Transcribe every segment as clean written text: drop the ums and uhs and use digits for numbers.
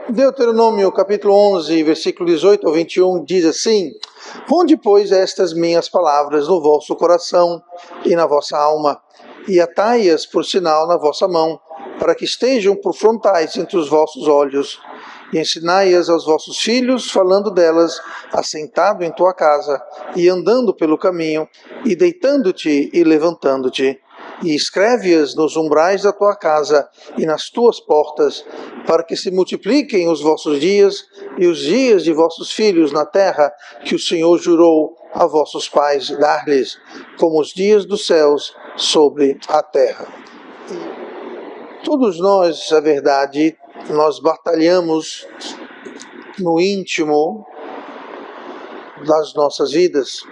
Deuteronômio capítulo 11, versículo 18 ao 21 diz assim: Ponde, pois, estas minhas palavras no vosso coração e na vossa alma, e atai-as por sinal na vossa mão, para que estejam por frontais entre os vossos olhos, e ensinai-as aos vossos filhos, falando delas, assentado em tua casa, e andando pelo caminho, e deitando-te e levantando-te. E escreve-as nos umbrais da tua casa e nas tuas portas, para que se multipliquem os vossos dias e os dias de vossos filhos na terra que o Senhor jurou a vossos pais dar-lhes, como os dias dos céus sobre a terra. Todos nós, a verdade, nós batalhamos no íntimo das nossas vidas,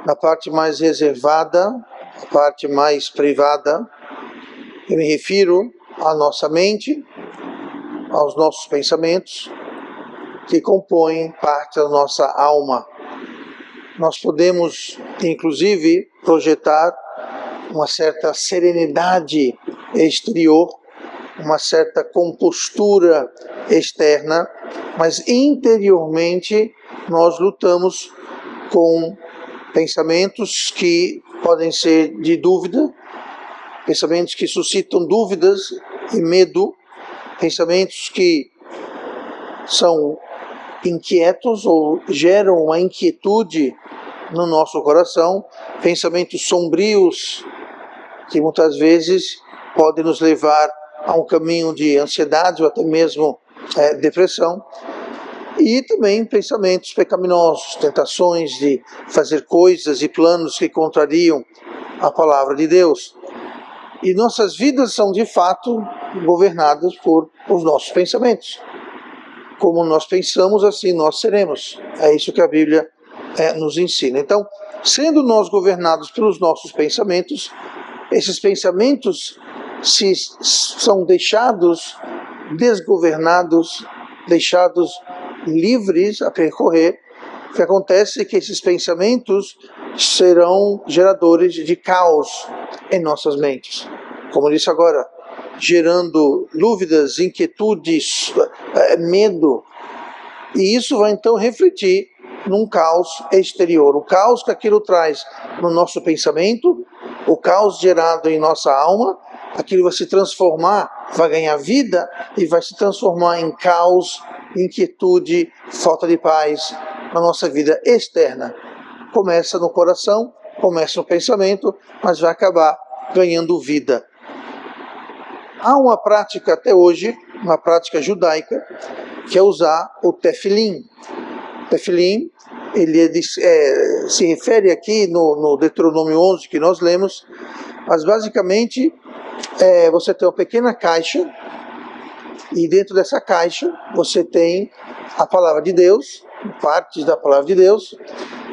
na parte mais reservada, a parte mais privada. Eu me refiro à nossa mente, aos nossos pensamentos, que compõem parte da nossa alma. Nós podemos, inclusive, projetar uma certa serenidade exterior, uma certa compostura externa, mas interiormente nós lutamos com pensamentos que podem ser de dúvida, pensamentos que suscitam dúvidas e medo, pensamentos que são inquietos ou geram uma inquietude no nosso coração, pensamentos sombrios que muitas vezes podem nos levar a um caminho de ansiedade ou até mesmo depressão. E também pensamentos pecaminosos, tentações de fazer coisas e planos que contrariam a palavra de Deus. E nossas vidas são de fato governadas por os nossos pensamentos. Como nós pensamos, assim nós seremos. É isso que a Bíblia nos ensina. Então, sendo nós governados pelos nossos pensamentos, esses pensamentos são deixados desgovernados, deixados livres a percorrer. O que acontece é que esses pensamentos serão geradores de caos em nossas mentes. Como eu disse agora, gerando dúvidas, inquietudes, medo. E isso vai então refletir num caos exterior. O caos que aquilo traz no nosso pensamento, o caos gerado em nossa alma, aquilo vai se transformar, vai ganhar vida e vai se transformar em caos, inquietude, falta de paz na nossa vida externa. Começa no coração, começa no pensamento, mas vai acabar ganhando vida. Há uma prática até hoje, uma prática judaica, que é usar o tefilim. Tefilim, ele se refere aqui no Deuteronômio 11 que nós lemos, mas basicamente você tem uma pequena caixa e dentro dessa caixa você tem a palavra de Deus, partes da palavra de Deus.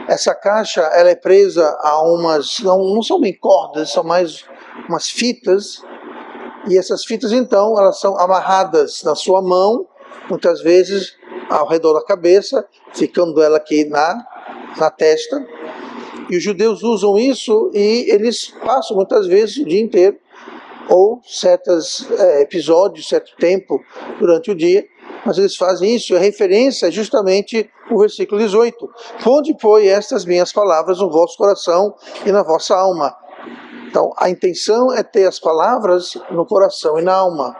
Essa caixa ela é presa a umas, não são bem cordas, são mais umas fitas, e essas fitas então elas são amarradas na sua mão, muitas vezes ao redor da cabeça, ficando ela aqui na testa. E os judeus usam isso e eles passam muitas vezes o dia inteiro, ou certos episódios, certo tempo durante o dia, mas eles fazem isso. A referência é justamente o versículo 18. Ponde, pois, estas minhas palavras no vosso coração e na vossa alma. Então, a intenção é ter as palavras no coração e na alma.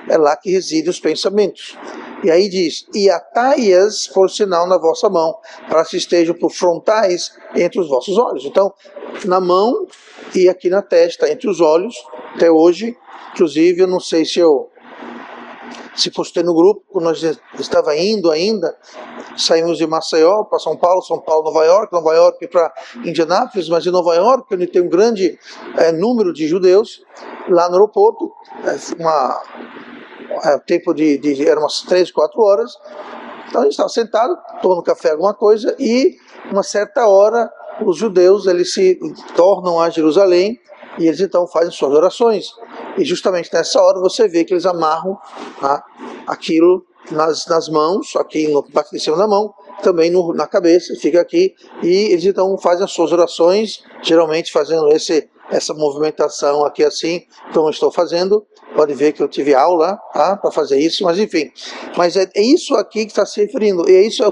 É lá que residem os pensamentos. E aí diz, e atai-as por sinal na vossa mão, para que estejam por frontais entre os vossos olhos. Então, na mão e aqui na testa, entre os olhos, até hoje. Inclusive, eu não sei se postei no grupo, quando nós estava indo ainda, saímos de Maceió para São Paulo, Nova York para Indianápolis, mas em Nova York, onde tem um grande número de judeus, lá no aeroporto, tempo eram umas 3, 4 horas, então a gente estava sentado, tomando café, alguma coisa, e uma certa hora os judeus eles se tornam a Jerusalém, e eles então fazem suas orações, e justamente nessa hora você vê que eles amarram aquilo nas mãos, aqui no parte de cima da mão, também na cabeça, fica aqui, e eles então fazem as suas orações, geralmente fazendo essa movimentação aqui assim, como eu estou fazendo. Pode ver que eu tive aula para fazer isso, mas enfim. Mas é isso aqui que está se referindo. E isso é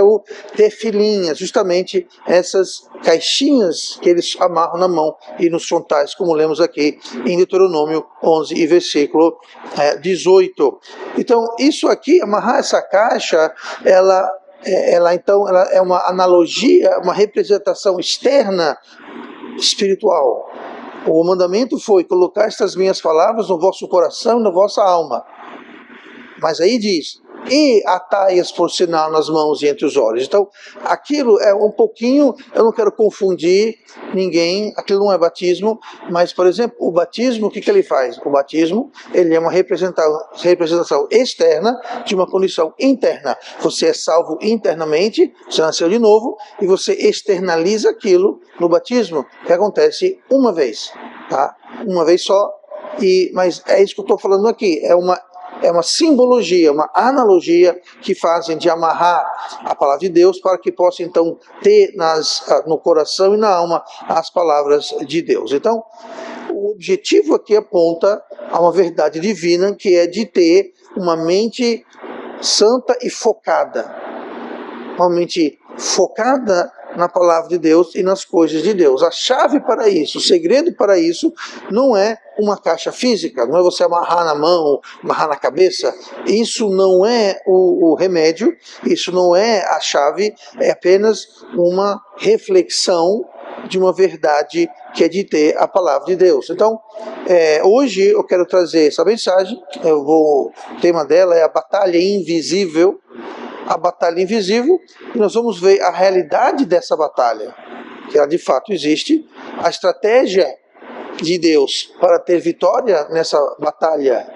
o tefilim, justamente essas caixinhas que eles amarram na mão e nos frontais, como lemos aqui em Deuteronômio 11 e versículo 18. Então, isso aqui, amarrar essa caixa, ela é uma analogia, uma representação externa espiritual. O mandamento foi colocar estas minhas palavras no vosso coração e na vossa alma. Mas aí diz, e atai-as por sinal nas mãos e entre os olhos. Então, aquilo é um pouquinho, eu não quero confundir ninguém, aquilo não é batismo, mas, por exemplo, o batismo, o que ele faz? O batismo, ele é uma representação externa de uma condição interna. Você é salvo internamente, você nasceu de novo, e você externaliza aquilo no batismo, que acontece uma vez, tá? Uma vez só, mas é isso que eu estou falando aqui, é uma simbologia, uma analogia que fazem de amarrar a palavra de Deus para que possa então ter no coração e na alma as palavras de Deus. Então, o objetivo aqui aponta a uma verdade divina, que é de ter uma mente santa e focada. Uma mente focada na palavra de Deus e nas coisas de Deus. A chave para isso, o segredo para isso, não é uma caixa física, não é você amarrar na mão, amarrar na cabeça. Isso não é o remédio, isso não é a chave, é apenas uma reflexão de uma verdade que é de ter a palavra de Deus. Então, hoje eu quero trazer essa mensagem, o tema dela é a batalha invisível. A batalha invisível, e nós vamos ver a realidade dessa batalha, que ela de fato existe, a estratégia de Deus para ter vitória nessa batalha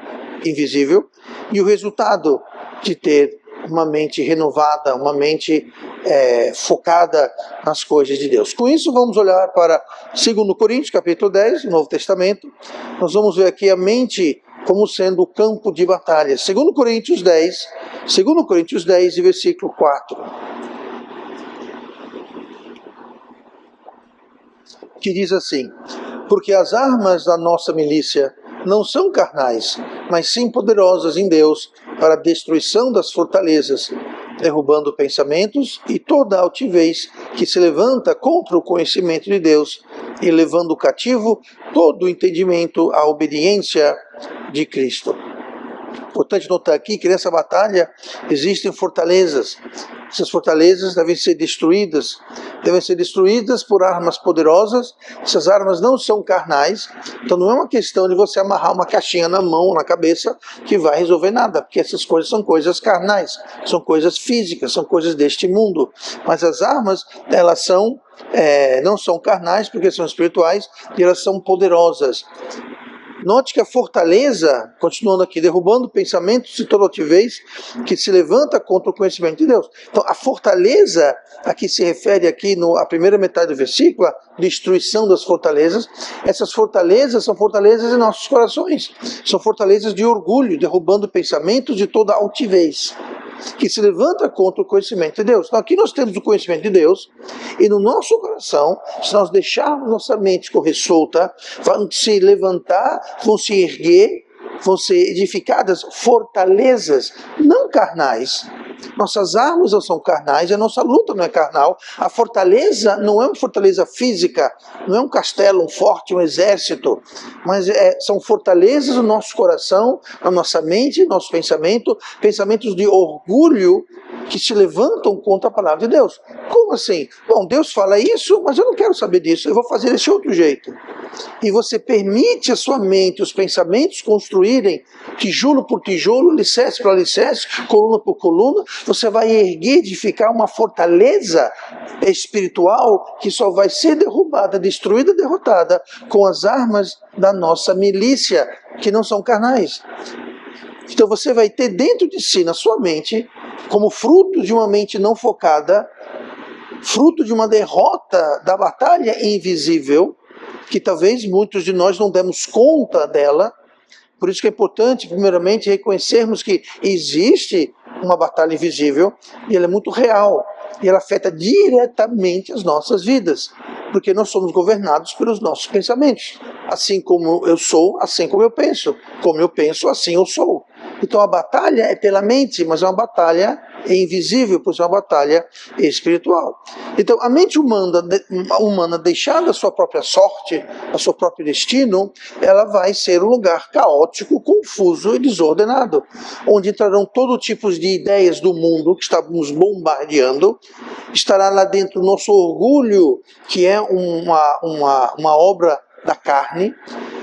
invisível, e o resultado de ter uma mente renovada, uma mente focada nas coisas de Deus. Com isso, vamos olhar para 2 Coríntios, capítulo 10, Novo Testamento. Nós vamos ver aqui a mente como sendo o campo de batalha. 2 Coríntios 10, e versículo 4. Que diz assim: porque as armas da nossa milícia não são carnais, mas sim poderosas em Deus para a destruição das fortalezas, derrubando pensamentos e toda altivez que se levanta contra o conhecimento de Deus e levando cativo todo o entendimento à obediência de Cristo. Importante notar aqui que nessa batalha existem fortalezas. Essas fortalezas devem ser destruídas por armas poderosas. Essas armas não são carnais, então não é uma questão de você amarrar uma caixinha na mão ou na cabeça que vai resolver nada, porque essas coisas são coisas carnais, são coisas físicas, são coisas deste mundo. Mas as armas, elas não são carnais porque são espirituais e elas são poderosas. Note que a fortaleza, continuando aqui, derrubando pensamentos e toda altivez que se levanta contra o conhecimento de Deus. Então, a fortaleza a que se refere aqui a primeira metade do versículo, a destruição das fortalezas, essas fortalezas são fortalezas em nossos corações. São fortalezas de orgulho, derrubando pensamentos de toda altivez que se levanta contra o conhecimento de Deus. Então aqui nós temos o conhecimento de Deus, e no nosso coração, se nós deixarmos nossa mente correr solta, vão se levantar, vão se erguer, vão ser edificadas fortalezas não carnais. Nossas armas não são carnais, a nossa luta não é carnal. A fortaleza não é uma fortaleza física, não é um castelo, um forte, um exército, mas são fortalezas no nosso coração, na nossa mente, nosso pensamento, pensamentos de orgulho que se levantam contra a palavra de Deus. Como assim? Bom, Deus fala isso, mas eu não quero saber disso, eu vou fazer desse outro jeito. E você permite a sua mente, os pensamentos construírem tijolo por tijolo, alicerce por alicerce, coluna por coluna. Você vai erguer, edificar uma fortaleza espiritual que só vai ser derrubada, destruída, derrotada com as armas da nossa milícia, que não são carnais. Então você vai ter dentro de si, na sua mente, como fruto de uma mente não focada, fruto de uma derrota da batalha invisível, que talvez muitos de nós não demos conta dela. Por isso que é importante, primeiramente, reconhecermos que existe uma batalha invisível e ela é muito real. E ela afeta diretamente as nossas vidas, porque nós somos governados pelos nossos pensamentos. Assim como eu sou, assim como eu penso. Como eu penso, assim eu sou. Então a batalha é pela mente, mas é uma batalha invisível, pois é uma batalha espiritual. Então a mente humana deixada a sua própria sorte, a seu próprio destino, ela vai ser um lugar caótico, confuso e desordenado, onde entrarão todo tipo de ideias do mundo que está nos bombardeando. Estará lá dentro o nosso orgulho, que é uma obra da carne.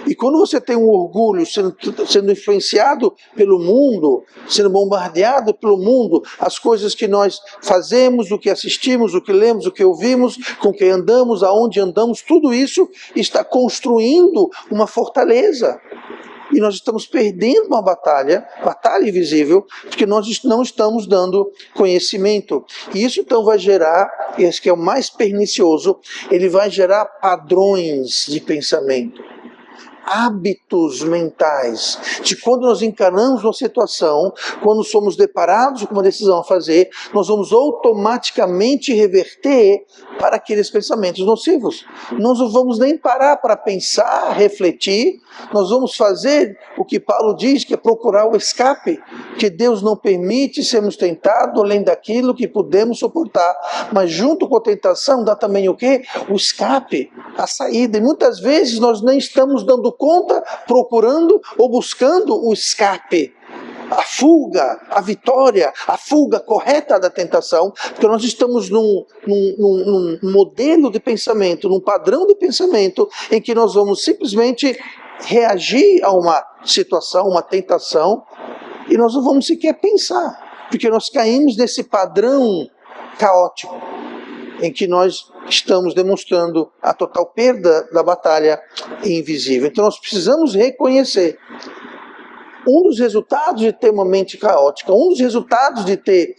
E quando você tem um orgulho sendo influenciado pelo mundo, sendo bombardeado pelo mundo, as coisas que nós fazemos, o que assistimos, o que lemos, o que ouvimos, com quem andamos, aonde andamos, tudo isso está construindo uma fortaleza. E nós estamos perdendo uma batalha invisível, porque nós não estamos dando conhecimento. E isso então vai gerar, esse que é o mais pernicioso, ele vai gerar padrões de pensamento, hábitos mentais, de quando nós encaramos uma situação, quando somos deparados com uma decisão a fazer, nós vamos automaticamente reverter para aqueles pensamentos nocivos. Nós não vamos nem parar para pensar, refletir, nós vamos fazer o que Paulo diz, que é procurar o escape, que Deus não permite sermos tentados além daquilo que podemos suportar, mas junto com a tentação dá também o quê? O escape, a saída. E muitas vezes nós nem estamos dando conta, procurando ou buscando o escape, a fuga, a vitória, a fuga correta da tentação, porque nós estamos num modelo de pensamento, num padrão de pensamento, em que nós vamos simplesmente reagir a uma situação, uma tentação, e nós não vamos sequer pensar, porque nós caímos nesse padrão caótico, em que nós estamos demonstrando a total perda da batalha invisível. Então nós precisamos reconhecer um dos resultados de ter uma mente caótica, um dos resultados de ter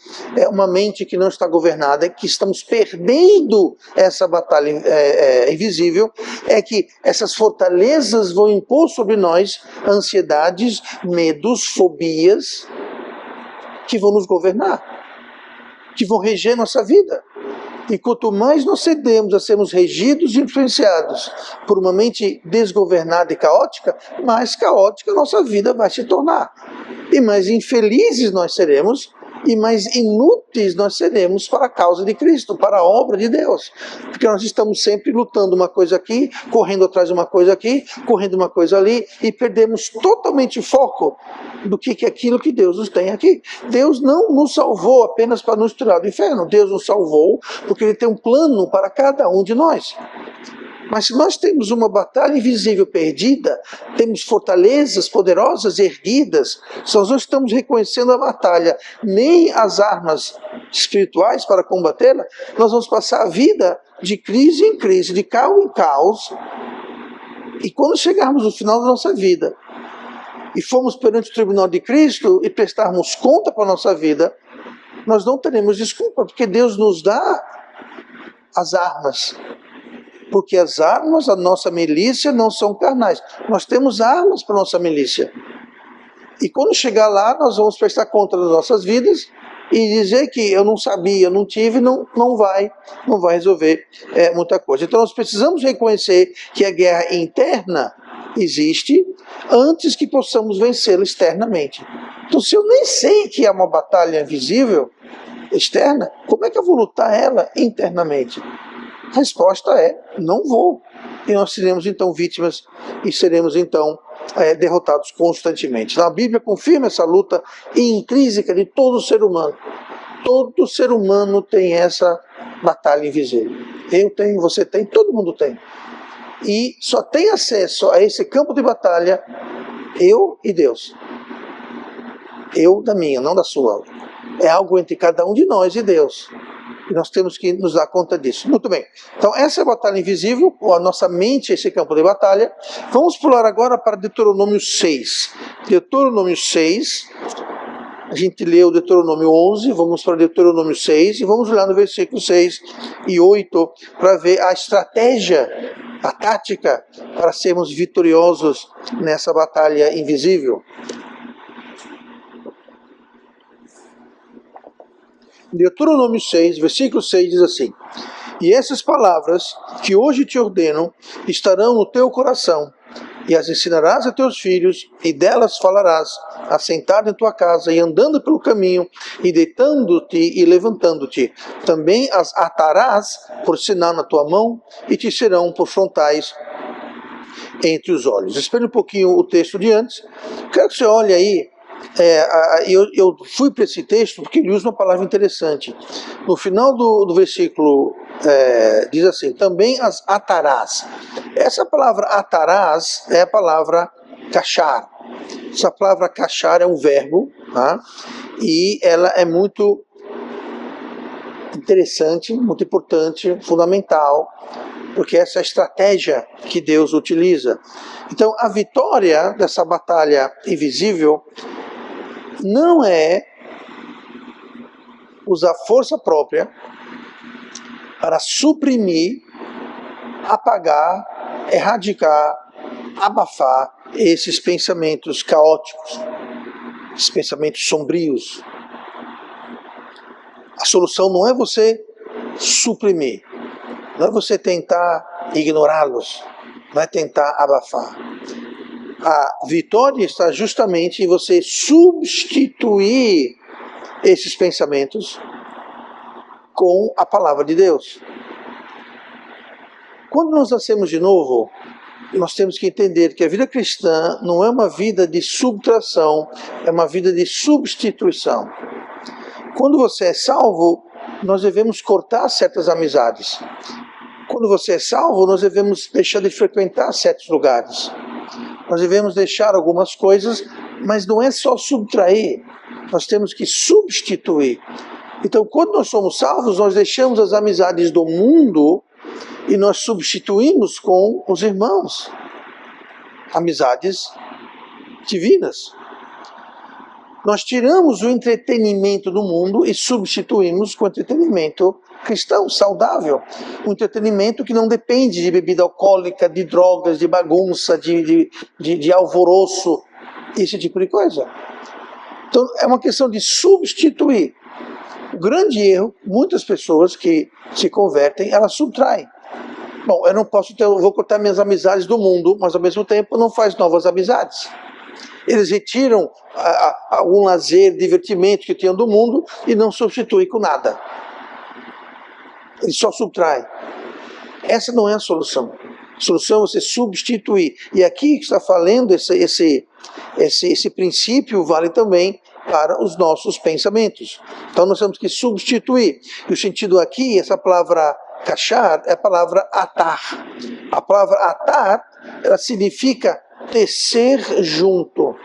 uma mente que não está governada, é que estamos perdendo essa batalha invisível, é que essas fortalezas vão impor sobre nós ansiedades, medos, fobias, que vão nos governar, que vão reger nossa vida. E quanto mais nós cedemos a sermos regidos e influenciados por uma mente desgovernada e caótica, mais caótica a nossa vida vai se tornar. E mais infelizes nós seremos, e mais inúteis nós seremos para a causa de Cristo, para a obra de Deus. Porque nós estamos sempre lutando uma coisa aqui, correndo atrás de uma coisa aqui, correndo uma coisa ali, e perdemos totalmente o foco do que é aquilo que Deus nos tem aqui. Deus não nos salvou apenas para nos tirar do inferno. Deus nos salvou porque Ele tem um plano para cada um de nós. Mas se nós temos uma batalha invisível perdida, temos fortalezas poderosas erguidas, se nós não estamos reconhecendo a batalha, nem as armas espirituais para combatê-la, nós vamos passar a vida de crise em crise, de caos em caos, e quando chegarmos no final da nossa vida, e formos perante o tribunal de Cristo e prestarmos conta para a nossa vida, nós não teremos desculpa, porque Deus nos dá as armas. Porque as armas da nossa milícia não são carnais. Nós temos armas para a nossa milícia. E quando chegar lá, nós vamos prestar conta das nossas vidas e dizer que eu não sabia, não tive, não vai resolver muita coisa. Então nós precisamos reconhecer que a guerra interna existe antes que possamos vencê-la externamente. Então se eu nem sei que é uma batalha invisível externa, como é que eu vou lutar ela internamente? A resposta é, não vou. E nós seremos então vítimas e seremos então derrotados constantemente. Então, a Bíblia confirma essa luta intrínseca de todo ser humano. Todo ser humano tem essa batalha invisível. Eu tenho, você tem, todo mundo tem. E só tem acesso a esse campo de batalha eu e Deus. Eu da minha, não da sua. É algo entre cada um de nós e Deus. E nós temos que nos dar conta disso. Muito bem. Então, essa é a batalha invisível, a nossa mente é esse campo de batalha. Vamos pular agora para Deuteronômio 6. Deuteronômio 6. A gente leu Deuteronômio 11, vamos para Deuteronômio 6 e vamos olhar no versículo 6 e 8 para ver a estratégia, a tática para sermos vitoriosos nessa batalha invisível. Deuteronômio 6, versículo 6 diz assim: E essas palavras que hoje te ordeno estarão no teu coração, e as ensinarás a teus filhos, e delas falarás, assentado em tua casa, e andando pelo caminho, e deitando-te e levantando-te. Também as atarás por sinal na tua mão, e te serão por frontais entre os olhos. Espere um pouquinho o texto de antes. Quero que você olhe aí. Eu fui para esse texto porque ele usa uma palavra interessante. No final do versículo diz assim: também as atarás. Essa palavra atarás é a palavra cachar. Essa palavra cachar é um verbo, tá? E ela é muito interessante, muito importante, fundamental, porque essa é a estratégia que Deus utiliza. Então, a vitória dessa batalha invisível não é usar força própria para suprimir, apagar, erradicar, abafar esses pensamentos caóticos, esses pensamentos sombrios. A solução não é você suprimir, não é você tentar ignorá-los, não é tentar abafar. A vitória está justamente em você substituir esses pensamentos com a palavra de Deus. Quando nós nascemos de novo, nós temos que entender que a vida cristã não é uma vida de subtração, é uma vida de substituição. Quando você é salvo, nós devemos cortar certas amizades. Quando você é salvo, nós devemos deixar de frequentar certos lugares. Nós devemos deixar algumas coisas, mas não é só subtrair, nós temos que substituir. Então, quando nós somos salvos, nós deixamos as amizades do mundo e nós substituímos com os irmãos. Amizades divinas. Nós tiramos o entretenimento do mundo e substituímos com o entretenimento cristão, saudável. Um entretenimento que não depende de bebida alcoólica, de drogas, de bagunça, de alvoroço, esse tipo de coisa. Então é uma questão de substituir. O grande erro, muitas pessoas que se convertem, elas subtraem. Bom, eu vou cortar minhas amizades do mundo, mas ao mesmo tempo não faz novas amizades. Eles retiram algum lazer, divertimento que tinham do mundo e não substituem com nada. Eles só subtraem. Essa não é a solução. A solução é você substituir. E aqui que está falando, esse princípio vale também para os nossos pensamentos. Então nós temos que substituir. E o sentido aqui, essa palavra cachar, é a palavra atar. A palavra atar, ela significa tecer junto.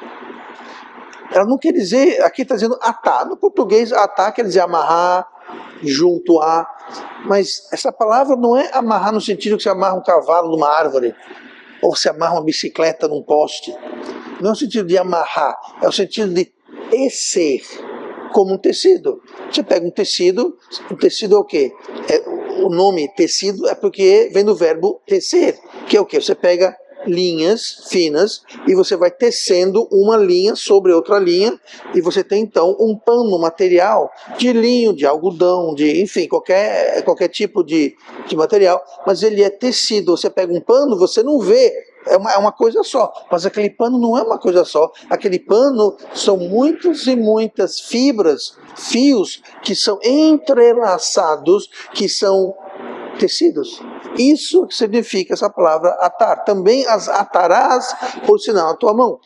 Ela não quer dizer, aqui está dizendo atar. No português, atar quer dizer amarrar, junto a. Mas essa palavra não é amarrar no sentido que você amarra um cavalo numa árvore, ou você amarra uma bicicleta num poste. Não é o sentido de amarrar, é o sentido de tecer, como um tecido. Você pega um tecido é o quê? O nome tecido é porque vem do verbo tecer, que é o quê? Você pega linhas finas e você vai tecendo uma linha sobre outra linha e você tem então um pano material de linho, de algodão, de enfim, qualquer tipo de material, mas ele é tecido. Você pega um pano, você não vê, é uma coisa só, mas aquele pano não é uma coisa só, aquele pano são muitas e muitas fibras, fios que são entrelaçados, que são tecidos. Isso significa essa palavra atar. Também as atarás por sinal na tua mão.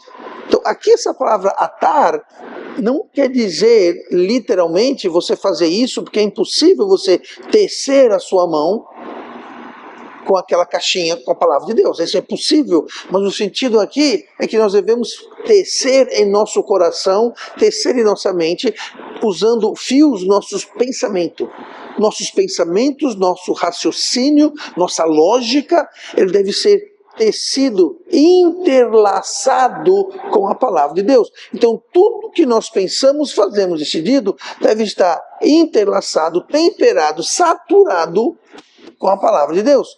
Então aqui essa palavra atar não quer dizer literalmente você fazer isso, porque é impossível você tecer a sua mão com aquela caixinha com a palavra de Deus. Isso é possível, mas o sentido aqui é que nós devemos tecer em nosso coração, tecer em nossa mente, usando fios nossos pensamentos. Nossos pensamentos, nosso raciocínio, nossa lógica, ele deve ser tecido, interlaçado com a palavra de Deus. Então tudo que nós pensamos, fazemos, decidido, deve estar interlaçado, temperado, saturado com a palavra de Deus.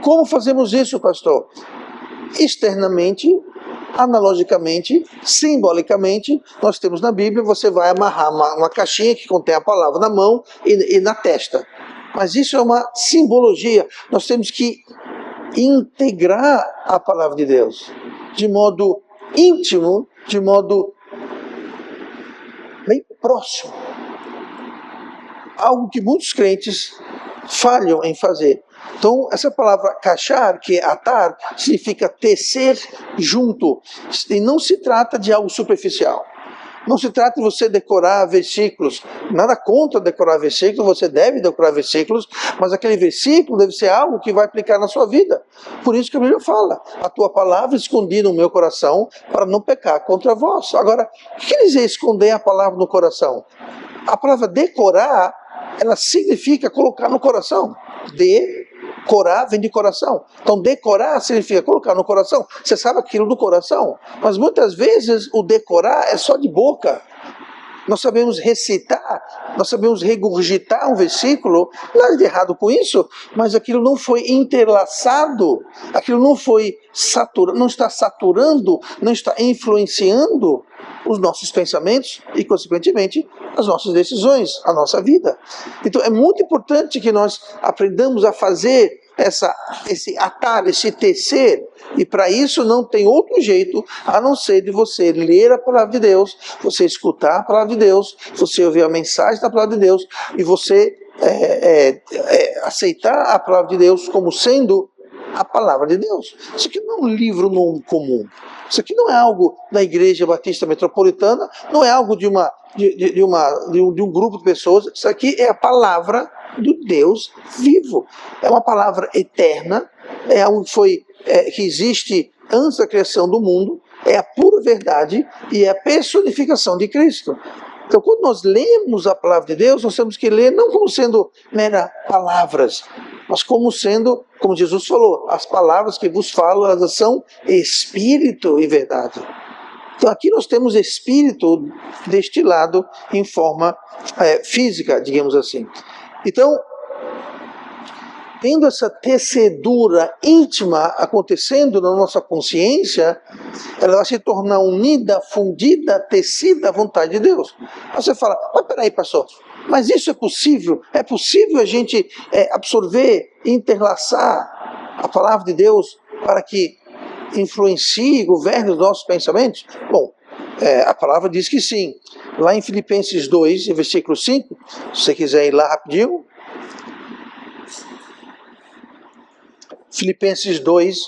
Como fazemos isso, pastor? Externamente, analogicamente, simbolicamente, nós temos na Bíblia, você vai amarrar uma caixinha que contém a palavra na mão e na testa. Mas isso é uma simbologia. Nós temos que integrar a palavra de Deus de modo íntimo, de modo bem próximo. Algo que muitos crentes falham em fazer. Então, essa palavra cachar, que é atar, significa tecer junto. E não se trata de algo superficial. Não se trata de você decorar versículos. Nada contra decorar versículos, você deve decorar versículos, mas aquele versículo deve ser algo que vai aplicar na sua vida. Por isso que a Bíblia fala, a tua palavra escondi no meu coração para não pecar contra vós. Agora, o que quer dizer esconder a palavra no coração? A palavra decorar, ela significa colocar no coração. Decorar vem de coração. Então, decorar significa colocar no coração. Você sabe aquilo do coração. Mas muitas vezes o decorar é só de boca. Nós sabemos recitar, nós sabemos regurgitar um versículo, nada de errado com isso, mas aquilo não foi interlaçado, aquilo não foi saturado, não está saturando, não está influenciando os nossos pensamentos e, consequentemente, as nossas decisões, a nossa vida. Então é muito importante que nós aprendamos a fazer esse atar, esse tecer, e para isso não tem outro jeito a não ser de você ler a palavra de Deus, você escutar a palavra de Deus, você ouvir a mensagem da palavra de Deus e você aceitar a palavra de Deus como sendo a palavra de Deus. Isso aqui não é um livro comum. Isso aqui não é algo da Igreja Batista Metropolitana, não é algo de um grupo de pessoas. Isso aqui é a palavra do Deus vivo. É uma palavra eterna, é algo que existe antes da criação do mundo, é a pura verdade e é a personificação de Cristo. Então, quando nós lemos a palavra de Deus, nós temos que ler não como sendo mera palavras, mas como sendo, como Jesus falou, as palavras que vos falo, elas são espírito e verdade. Então aqui nós temos espírito destilado em forma física, digamos assim. Então, tendo essa tecedura íntima acontecendo na nossa consciência, ela vai se tornar unida, fundida, tecida à vontade de Deus. Aí você fala, mas peraí, pastor, mas isso é possível? É possível a gente absorver, interlaçar a palavra de Deus para que influencie e governe os nossos pensamentos? Bom, a palavra diz que sim. Lá em Filipenses 2, versículo 5, se você quiser ir lá rapidinho. Filipenses 2,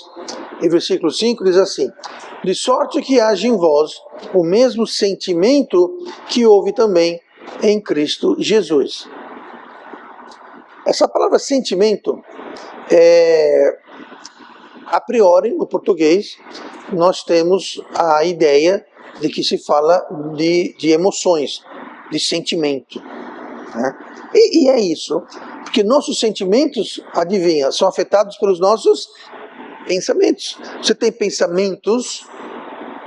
versículo 5, diz assim: de sorte que haja em vós o mesmo sentimento que houve também em Cristo Jesus. Essa palavra sentimento, a priori, no português, nós temos a ideia de que se fala de emoções, de sentimento. Né? E é isso, porque nossos sentimentos, adivinha, são afetados pelos nossos pensamentos. Você tem pensamentos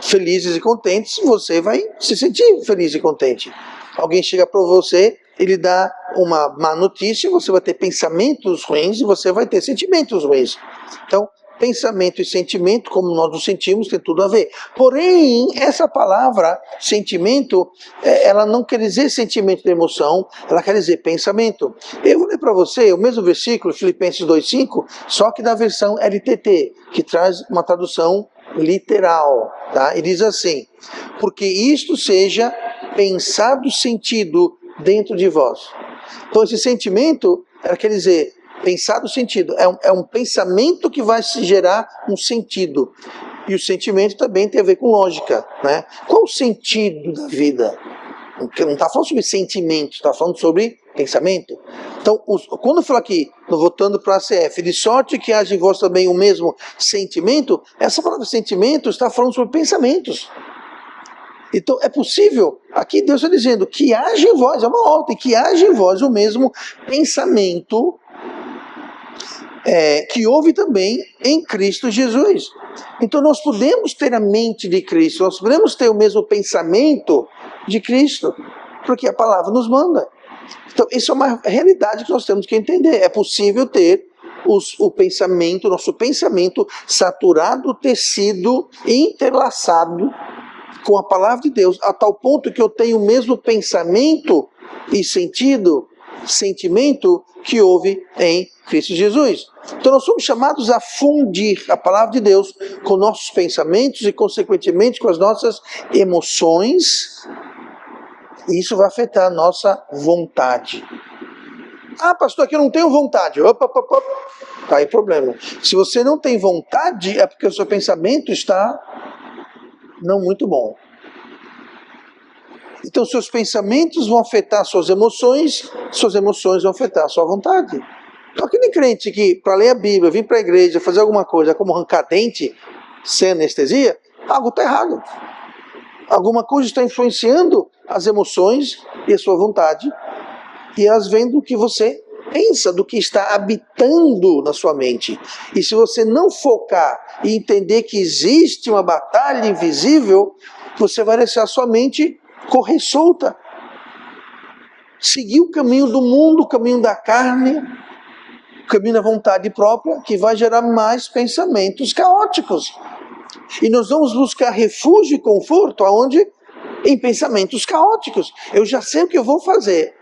felizes e contentes, você vai se sentir feliz e contente. Alguém chega para você, ele dá uma má notícia, você vai ter pensamentos ruins e você vai ter sentimentos ruins. Então, pensamento e sentimento, como nós nos sentimos, tem tudo a ver. Porém, essa palavra, sentimento, ela não quer dizer sentimento de emoção, ela quer dizer pensamento. Eu vou ler para você o mesmo versículo, Filipenses 2,5, só que na versão LTT, que traz uma tradução literal. Tá? E diz assim: porque isto seja pensado, sentido dentro de vós. Então, esse sentimento, ela quer dizer pensado sentido, é um pensamento que vai se gerar um sentido. E o sentimento também tem a ver com lógica. Né? Qual o sentido da vida? Não está falando sobre sentimento, está falando sobre pensamento. Então, quando eu falo aqui, voltando para a CF, de sorte que haja em vós também o mesmo sentimento, essa palavra sentimento está falando sobre pensamentos. Então, é possível, aqui Deus está dizendo que haja em vós, é uma ordem, que haja em vós o mesmo pensamento que houve também em Cristo Jesus. Então nós podemos ter a mente de Cristo, nós podemos ter o mesmo pensamento de Cristo, porque a palavra nos manda. Então isso é uma realidade que nós temos que entender. É possível ter o pensamento, nosso pensamento saturado, tecido, entrelaçado com a palavra de Deus, a tal ponto que eu tenho o mesmo pensamento e sentimento que houve em Cristo Jesus. Então nós somos chamados a fundir a palavra de Deus com nossos pensamentos e consequentemente com as nossas emoções, e isso vai afetar a nossa vontade. Ah, pastor, aqui eu não tenho vontade. Opa. Tá aí problema. Se você não tem vontade, é porque o seu pensamento está não muito bom. Então seus pensamentos vão afetar suas emoções vão afetar a sua vontade. Então aquele crente que, para ler a Bíblia, vir para a igreja, fazer alguma coisa como arrancar dente, sem anestesia, algo está errado. Alguma coisa está influenciando as emoções e a sua vontade, e elas vêm do que você pensa, do que está habitando na sua mente. E se você não focar e entender que existe uma batalha invisível, você vai deixar a sua mente correr solta. Seguir o caminho do mundo, o caminho da carne, o caminho da vontade própria, que vai gerar mais pensamentos caóticos. E nós vamos buscar refúgio e conforto aonde? Em pensamentos caóticos. Eu já sei o que eu vou fazer.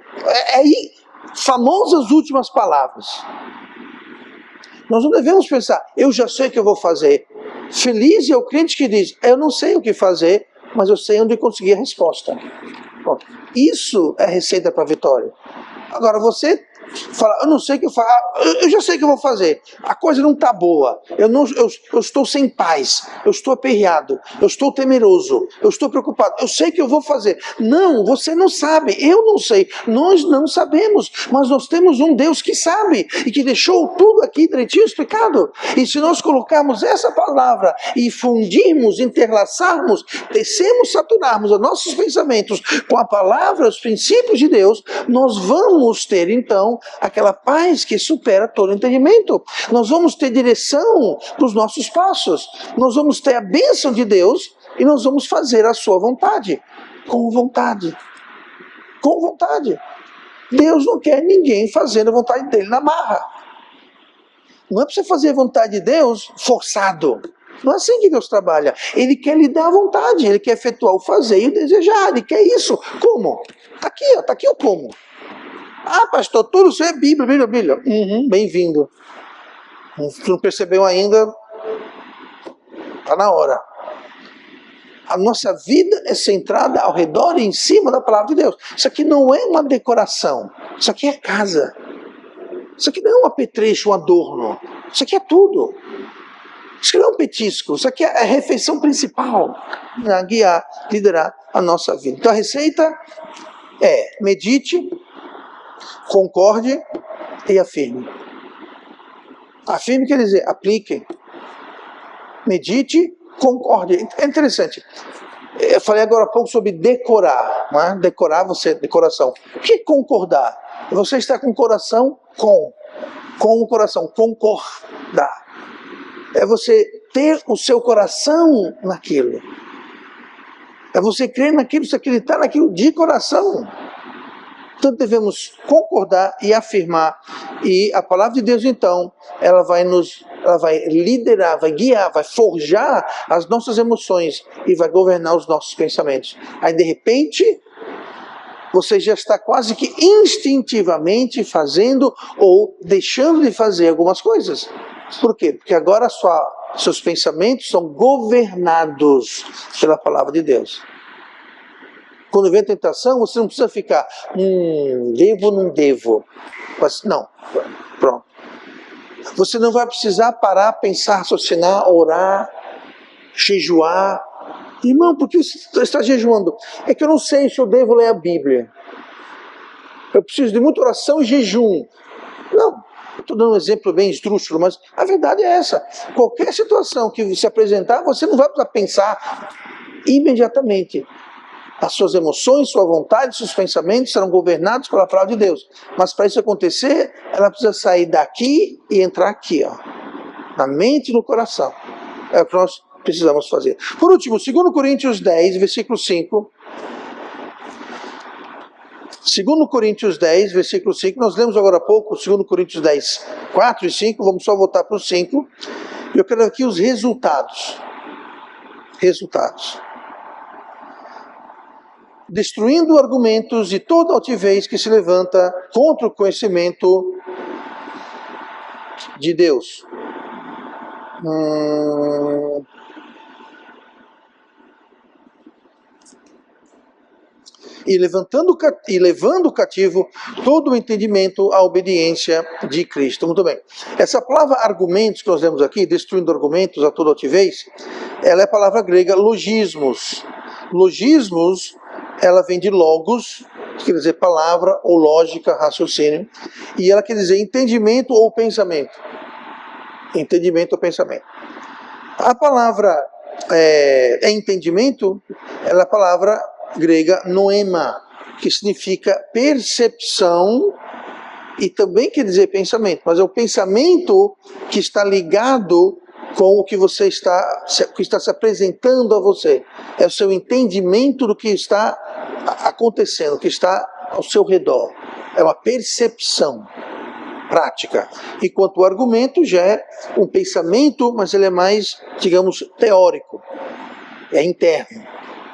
Aí, famosas últimas palavras. Nós não devemos pensar, eu já sei o que eu vou fazer. Feliz é o crente que diz, eu não sei o que fazer, mas eu sei onde conseguir a resposta. Bom, isso é receita para a vitória. Agora você fala, eu não sei o que eu faço, eu já sei o que eu vou fazer, a coisa não está boa, eu estou sem paz, eu estou aperreado, eu estou temeroso, eu estou preocupado, eu sei o que eu vou fazer. Não, você não sabe, eu não sei, nós não sabemos, mas nós temos um Deus que sabe e que deixou tudo aqui direitinho explicado. E se nós colocarmos essa palavra e fundirmos, interlaçarmos, tecermos, saturarmos os nossos pensamentos com a palavra, os princípios de Deus, nós vamos ter então aquela paz que supera todo entendimento. Nós vamos ter direção para os nossos passos. Nós vamos ter a bênção de Deus e nós vamos fazer a sua vontade. Com vontade. Com vontade. Deus não quer ninguém fazendo a vontade dele na marra. Não é para você fazer a vontade de Deus forçado. Não é assim que Deus trabalha. Ele quer lhe dar a vontade. Ele quer efetuar o fazer e o desejar. Ele quer isso. Como? Está aqui o como. Ah, pastor, tudo isso é Bíblia. Bem-vindo. Se não percebeu ainda, está na hora. A nossa vida é centrada ao redor e em cima da palavra de Deus. Isso aqui não é uma decoração. Isso aqui é casa. Isso aqui não é um apetrecho, um adorno. Isso aqui é tudo. Isso aqui não é um petisco. Isso aqui é a refeição principal. A guiar, liderar a nossa vida. Então a receita é medite, concorde e afirme. Afirme quer dizer aplique. Medite, concorde. É interessante. Eu falei agora há pouco sobre decorar. Não é? Decorar, decoração. O que é concordar? Você está com o coração com o coração, concordar. É você ter o seu coração naquilo. É você crer naquilo, você acreditar naquilo de coração. Então devemos concordar e afirmar, e a palavra de Deus então, ela vai liderar, vai guiar, vai forjar as nossas emoções e vai governar os nossos pensamentos. Aí de repente, você já está quase que instintivamente fazendo ou deixando de fazer algumas coisas. Por quê? Porque agora seus pensamentos são governados pela palavra de Deus. Quando vem a tentação, você não precisa ficar, devo ou não devo. Mas, não, pronto. Você não vai precisar parar, pensar, raciocinar, orar, jejuar. Irmão, por que você está jejuando? É que eu não sei se eu devo ler a Bíblia. Eu preciso de muita oração e jejum. Não, estou dando um exemplo bem esdrúxulo, mas a verdade é essa. Qualquer situação que se apresentar, você não vai precisar pensar imediatamente. As suas emoções, sua vontade, seus pensamentos serão governados pela palavra de Deus. Mas para isso acontecer, ela precisa sair daqui e entrar aqui, ó, na mente e no coração. É o que nós precisamos fazer. Por último, 2 Coríntios 10, versículo 5. Segundo Coríntios 10, versículo 5, nós lemos agora há pouco, segundo Coríntios 10, 4 e 5, vamos só voltar para o 5, e eu quero aqui os resultados. Destruindo argumentos de toda altivez que se levanta contra o conhecimento de Deus. E levando cativo todo o entendimento à obediência de Cristo. Muito bem. Essa palavra argumentos que nós lemos aqui, destruindo argumentos a toda altivez, ela é a palavra grega logismos. Logismos, ela vem de logos, que quer dizer palavra ou lógica, raciocínio, e ela quer dizer entendimento ou pensamento. Entendimento ou pensamento. A palavra entendimento, ela é a palavra grega noema, que significa percepção e também quer dizer pensamento, mas é o pensamento que está ligado com o que você está se apresentando a você. É o seu entendimento do que está acontecendo, que está ao seu redor. É uma percepção prática. Enquanto o argumento já é um pensamento, mas ele é mais, digamos, teórico. É interno.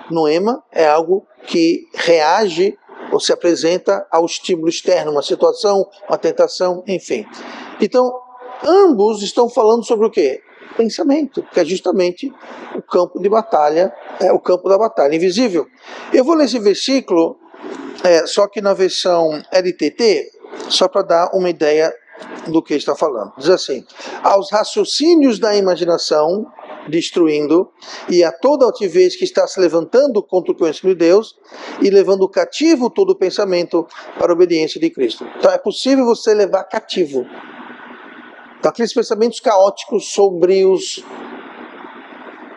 Noema é algo que reage ou se apresenta ao estímulo externo, uma situação, uma tentação, enfim. Então, ambos estão falando sobre o quê? Pensamento, que é justamente o campo de batalha, o campo da batalha invisível. Eu vou ler esse versículo, só que na versão LTT, só para dar uma ideia do que está falando. Diz assim: aos raciocínios da imaginação, destruindo, e a toda altivez que está se levantando contra o conhecimento de Deus, e levando cativo todo o pensamento para a obediência de Cristo. Então é possível você levar cativo. Então, aqueles pensamentos caóticos, sombrios,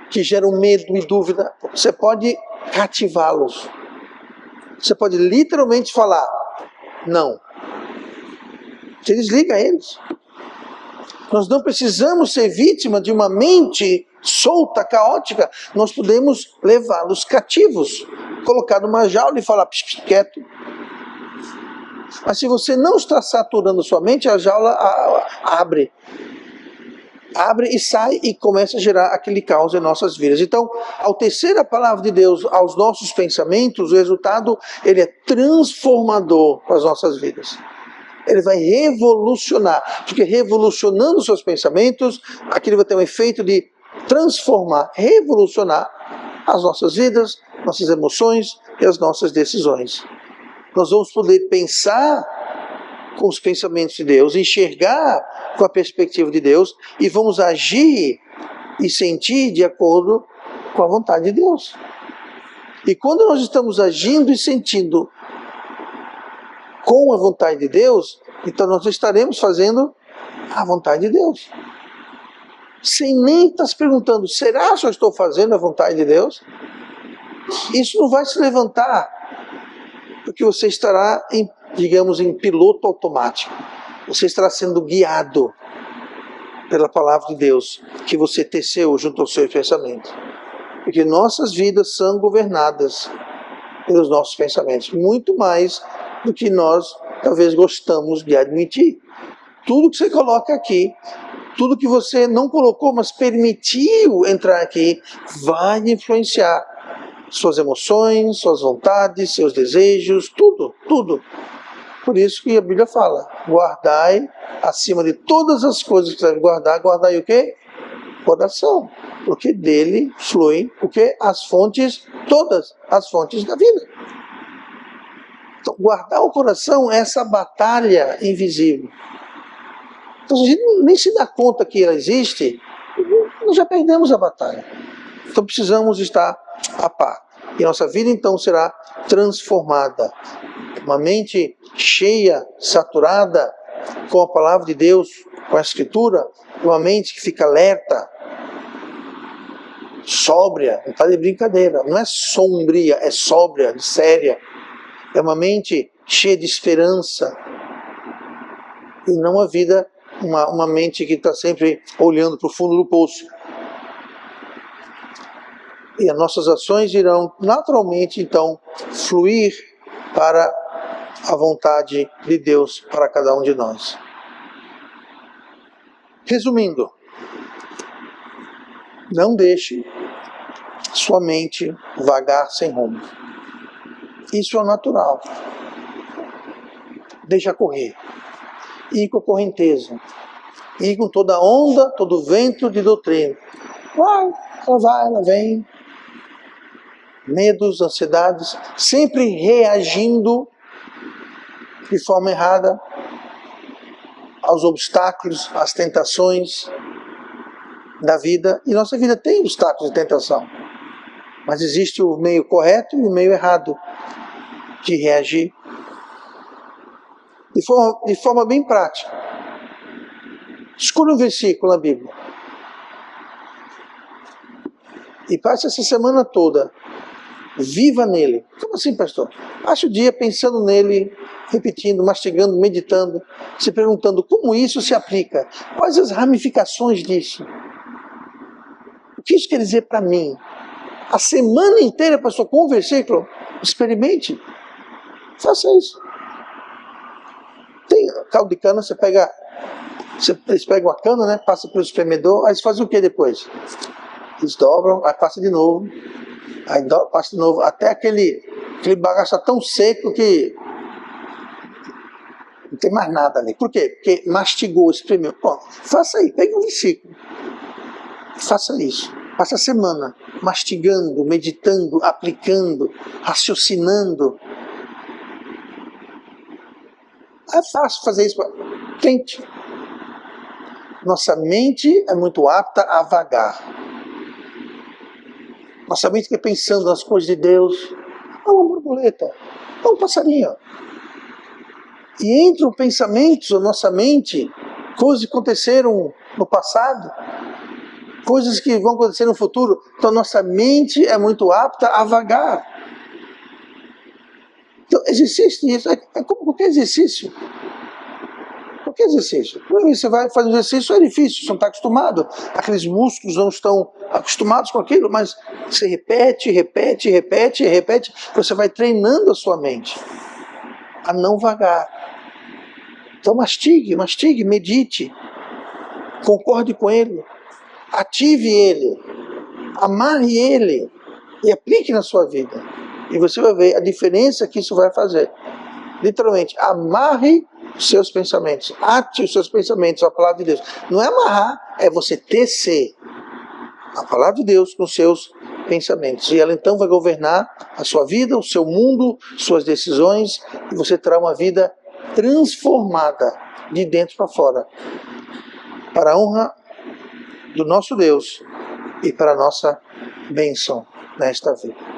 que geram medo e dúvida, você pode cativá-los. Você pode literalmente falar, não. Você desliga eles. Nós não precisamos ser vítima de uma mente solta, caótica. Nós podemos levá-los cativos, colocar numa jaula e falar, quieto. Mas se você não está saturando a sua mente, a jaula abre e sai e começa a gerar aquele caos em nossas vidas. Então, ao tecer a palavra de Deus aos nossos pensamentos, o resultado ele é transformador para as nossas vidas. Ele vai revolucionar, porque revolucionando seus pensamentos, aquilo vai ter um efeito de transformar, revolucionar as nossas vidas, nossas emoções e as nossas decisões. Nós vamos poder pensar com os pensamentos de Deus, enxergar com a perspectiva de Deus e vamos agir e sentir de acordo com a vontade de Deus. E quando nós estamos agindo e sentindo com a vontade de Deus, então nós estaremos fazendo a vontade de Deus. Sem nem estar se perguntando, será que eu estou fazendo a vontade de Deus? Isso não vai se levantar, porque você estará, digamos, em piloto automático. Você estará sendo guiado pela palavra de Deus que você teceu junto aos seus pensamentos. Porque nossas vidas são governadas pelos nossos pensamentos, muito mais do que nós talvez gostamos de admitir. Tudo que você coloca aqui, tudo que você não colocou, mas permitiu entrar aqui, vai influenciar suas emoções, suas vontades, seus desejos, tudo. Por isso que a Bíblia fala, guardai acima de todas as coisas que você deve guardar, guardai o quê? Coração. Porque dele fluem o quê? As fontes, todas as fontes da vida. Então, guardar o coração é essa batalha invisível. Então, se a gente nem se dá conta que ela existe, nós já perdemos a batalha. Então, precisamos estar a par. E nossa vida, então, será transformada. Uma mente cheia, saturada com a palavra de Deus, com a Escritura, uma mente que fica alerta, sóbria, não está de brincadeira, não é sombria, é sóbria, séria. É uma mente cheia de esperança e não uma vida, uma mente que está sempre olhando para o fundo do poço. E as nossas ações irão naturalmente, então, fluir para a vontade de Deus para cada um de nós. Resumindo, não deixe sua mente vagar sem rumo. Isso é o natural. Deixa correr. Ir com a correnteza. Ir com toda onda, todo vento de doutrina. Vai, ela vem. Medos, ansiedades, sempre reagindo de forma errada aos obstáculos, às tentações da vida. E nossa vida tem obstáculos e tentação. Mas existe o meio correto e o meio errado de reagir. De forma bem prática. Escolha um versículo na Bíblia. E passe essa semana toda. Viva nele. Como assim, pastor? Passe o dia pensando nele, repetindo, mastigando, meditando, se perguntando como isso se aplica. Quais as ramificações disso? O que isso quer dizer para mim? A semana inteira, pastor, com um versículo? Experimente. Faça isso. Tem caldo de cana, eles pegam a cana, né? Passa pelo espremedor, aí eles fazem o que depois? Eles dobram, aí passa de novo, aí passa de novo, até aquele bagaço tão seco que não tem mais nada ali. Por quê? Porque mastigou, espremeu. Bom, faça aí, pegue um versículo. Faça isso. Passa a semana mastigando, meditando, aplicando, raciocinando. É fácil fazer isso. Tente. Nossa mente é muito apta a vagar. Nossa mente fica pensando nas coisas de Deus. É uma borboleta, é um passarinho. E entram pensamentos na nossa mente, coisas que aconteceram no passado, coisas que vão acontecer no futuro. Então nossa mente é muito apta a vagar. Então exercício isso, é como qualquer exercício. Qualquer exercício. Você vai fazer um exercício, é difícil, você não está acostumado. Aqueles músculos não estão acostumados com aquilo, mas você repete, você vai treinando a sua mente a não vagar. Então mastigue, medite, concorde com ele, ative ele, amarre ele e aplique na sua vida. E você vai ver a diferença que isso vai fazer. Literalmente, amarre os seus pensamentos, ate os seus pensamentos à palavra de Deus. Não é amarrar, é você tecer a palavra de Deus com os seus pensamentos. E ela então vai governar a sua vida, o seu mundo, suas decisões, e você terá uma vida transformada de dentro para fora, para a honra do nosso Deus e para a nossa bênção nesta vida.